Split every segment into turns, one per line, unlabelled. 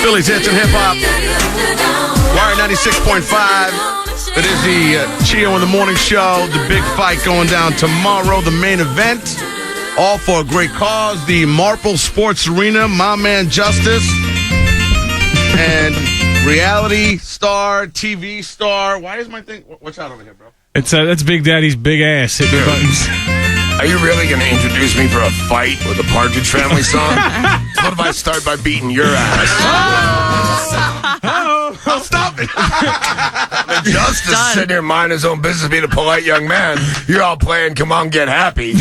Philly's hits and hip-hop. Wire 96.5. It is the Chio in the Morning Show. The big fight going down tomorrow. The main event. All for a great cause. The Marple Sports Arena. My man Justice. And reality star, TV star. Why is my thing... What's out over here, bro?
That's Big Daddy's big ass hitting the buttons.
Are you really going to introduce me for a fight with a Partridge Family song? What if I start by beating your ass?
Oh, stop it.
Justice sitting here minding his own business, being a polite young man. You're all playing, come on, get happy.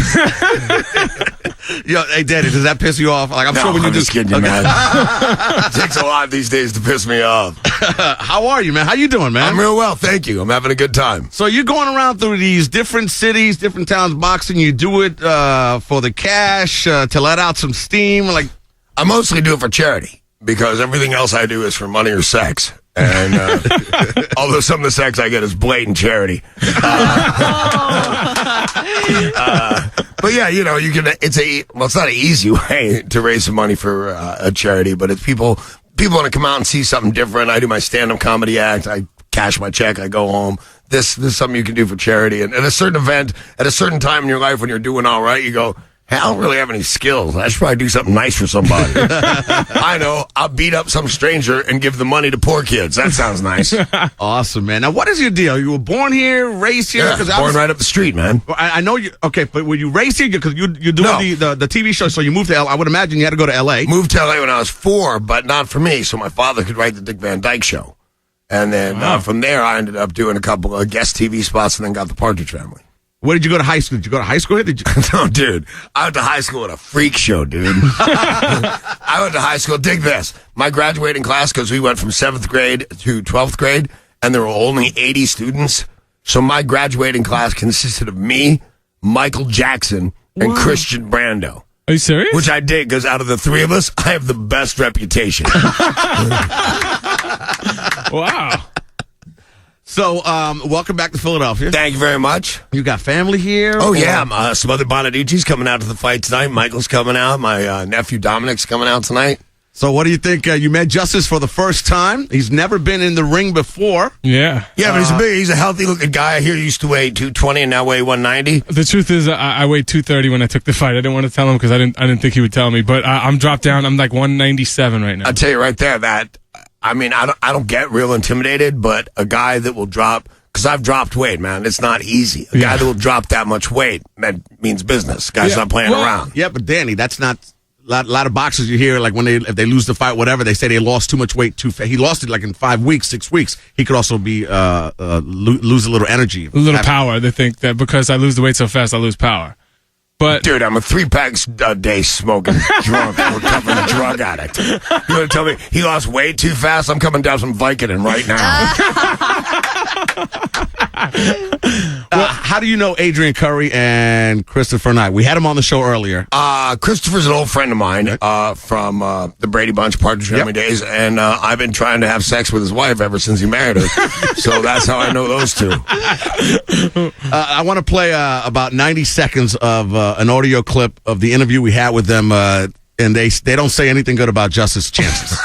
Yo, hey, Daddy, does that piss you off? Like, I'm sure when you
just kidding you, man. It takes a lot these days to piss me off.
How are you, man? How you doing, man?
I'm real well, thank you. I'm having a good time.
So you're going around through these different cities, different towns boxing. You do it for the cash, to let out some steam. Like,
I mostly do it for charity because everything else I do is for money or sex. And although some of the sex I get is blatant charity. But yeah, you know, it's not an easy way to raise some money for a charity, but it's people want to come out and see something different. I do my stand-up comedy act. I cash my check. I go home. This is something you can do for charity. And at a certain event, at a certain time in your life when you're doing all right, you go, hey, I don't really have any skills. I should probably do something nice for somebody. I know. I'll beat up some stranger and give the money to poor kids. That sounds nice.
Awesome, man. Now, what is your deal? You were born here, raised here?
Yeah, born right up the street, man.
I know you. Okay, but were you raised here? Because you're doing the TV show, so you moved to L.A. I would imagine you had to go to L.A.
Moved to L.A. when I was 4, but not for me. So my father could write the Dick Van Dyke Show. And then from there, I ended up doing a couple of guest TV spots and then got the Partridge Family.
Where did you go to high school? Did you go to high school here?
No, dude. I went to high school at a freak show, dude. I went to high school. Dig this. My graduating class, because we went from 7th grade to 12th grade, and there were only 80 students. So my graduating class consisted of me, Michael Jackson, and Christian Brando.
Are you serious?
Which I did, because out of the three of us, I have the best reputation.
Wow.
So, welcome back to Philadelphia.
Thank you very much.
You got family here?
Oh, yeah. Some other Bonaduce's coming out to the fight tonight. Michael's coming out. My nephew Dominic's coming out tonight.
So, what do you think? You met Justice for the first time. He's never been in the ring before.
Yeah.
Yeah, but he's a healthy-looking guy. I hear he used to weigh 220 and now weigh 190.
The truth is, I weighed 230 when I took the fight. I didn't want to tell him because I didn't think he would tell me. But I'm dropped down. I'm like 197 right now.
I'll tell you right there that... I mean, I don't get real intimidated, but a guy that will drop, because I've dropped weight, man. It's not easy. A guy that will drop that much weight, that means business. Guy's not playing around.
Yeah, but Danny, that's not a lot of boxers you hear, like if they lose the fight, whatever, they say they lost too much weight too fast. He lost it like in 5 weeks, 6 weeks. He could also be lose a little energy.
A little power. They think that because I lose the weight so fast, I lose power. But
dude, I'm a 3-pack a day smoking drunk, recovering drug addict. You want to tell me he lost weight too fast? I'm coming down some Vicodin right now.
How do you know Adrian Curry and Christopher Knight? We had him on the show earlier.
Christopher's an old friend of mine from the Brady Bunch Partridge Family days, and I've been trying to have sex with his wife ever since he married her. So that's how I know those two.
I want to play about 90 seconds of an audio clip of the interview we had with them, and they don't say anything good about Justice's chances.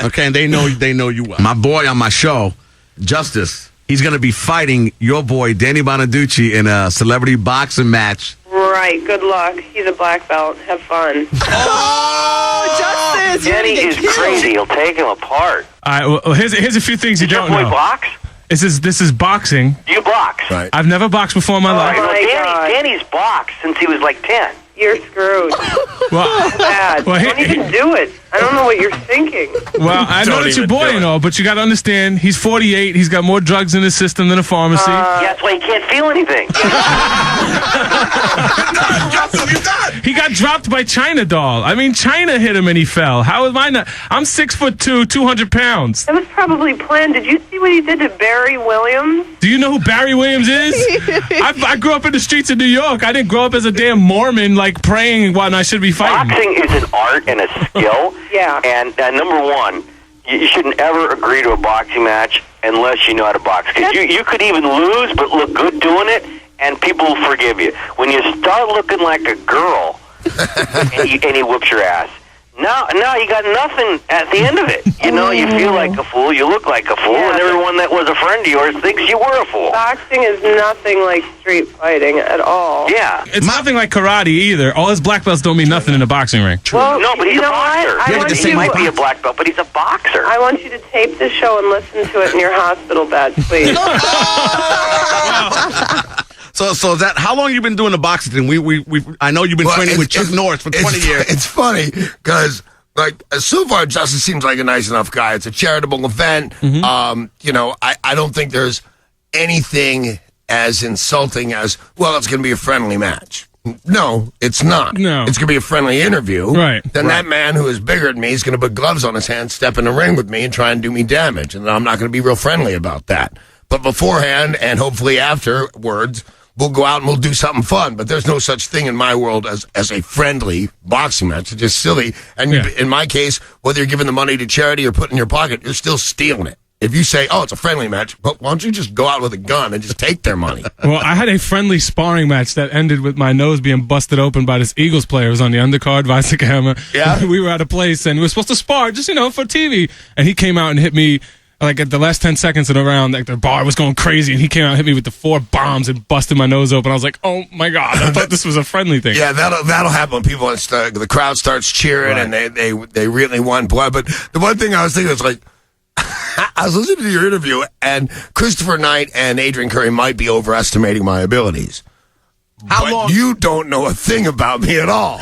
Okay, and they know you well. My boy on my show, Justice. He's going to be fighting your boy, Danny Bonaduce, in a celebrity boxing match.
Right. Good luck. He's a black belt. Have fun.
Oh, Justice!
Danny is crazy. He'll take him apart.
All right. Well, here's a few things you don't know.
Your boy box?
This is boxing.
You box?
Right.
I've never boxed before in my life.
Danny's boxed since he was like 10.
You're screwed.
Well,
Bad. Don't even do it. I don't know what you're thinking.
Well, I know that's your boy and all, but you got to understand, he's 48. He's got more drugs in his system than a pharmacy.
Yeah, that's why he can't feel anything.
He got dropped by China Doll. I mean, China hit him and he fell. How am I not? I'm 6'2", 200 pounds.
That was probably planned. Did you see what he did to Barry Williams?
Do you know who Barry Williams is? I grew up in the streets of New York. I didn't grow up as a damn Mormon, like praying when I should be fighting.
Boxing is an art and a skill.
Yeah.
And number one, you shouldn't ever agree to a boxing match unless you know how to box. Because you could even lose but look good doing it, and people will forgive you. When you start looking like a girl and he whoops your ass, Now you got nothing at the end of it. You know, you feel like a fool, you look like a fool, and everyone that was a friend of yours thinks you were a fool.
Boxing is nothing like street fighting at all.
Yeah.
It's nothing like karate either. All his black belts don't mean nothing in a boxing ring.
Well,
No, but he's a boxer. He might be a black belt, but he's a boxer.
I want you to tape the show and listen to it in your hospital bed, please.
So that how long you been doing the boxing thing? I know you've been training with Chuck Norris for 20 years.
It's funny because like so far Justice seems like a nice enough guy. It's a charitable event. You know, I don't think there's anything as insulting as, well, it's going to be a friendly match. No, it's not.
No.
It's going to be a friendly interview.
Right.
Then that man who is bigger than me is going to put gloves on his hands, step in the ring with me, and try and do me damage. And I'm not going to be real friendly about that. But beforehand and hopefully afterwards, we'll go out and we'll do something fun. But there's no such thing in my world as a friendly boxing match. It's just silly. And in my case, whether you're giving the money to charity or putting it in your pocket, you're still stealing it. If you say, oh, it's a friendly match, why don't you just go out with a gun and just take their money?
Well, I had a friendly sparring match that ended with my nose being busted open by this Eagles player who was on the undercard, Visek Hammer.
Yeah.
We were at a place, and we were supposed to spar, just, for TV. And he came out and hit me, like, at the last 10 seconds of the round, like, the bar was going crazy, and he came out and hit me with the 4 bombs and busted my nose open. I was like, oh, my God, I thought this was a friendly thing.
Yeah, that'll happen when people, the crowd starts cheering, and they really want blood. But the one thing I was thinking was, like, I was listening to your interview, and Christopher Knight and Adrian Curry might be overestimating my abilities.
How long?
You don't know a thing about me at all.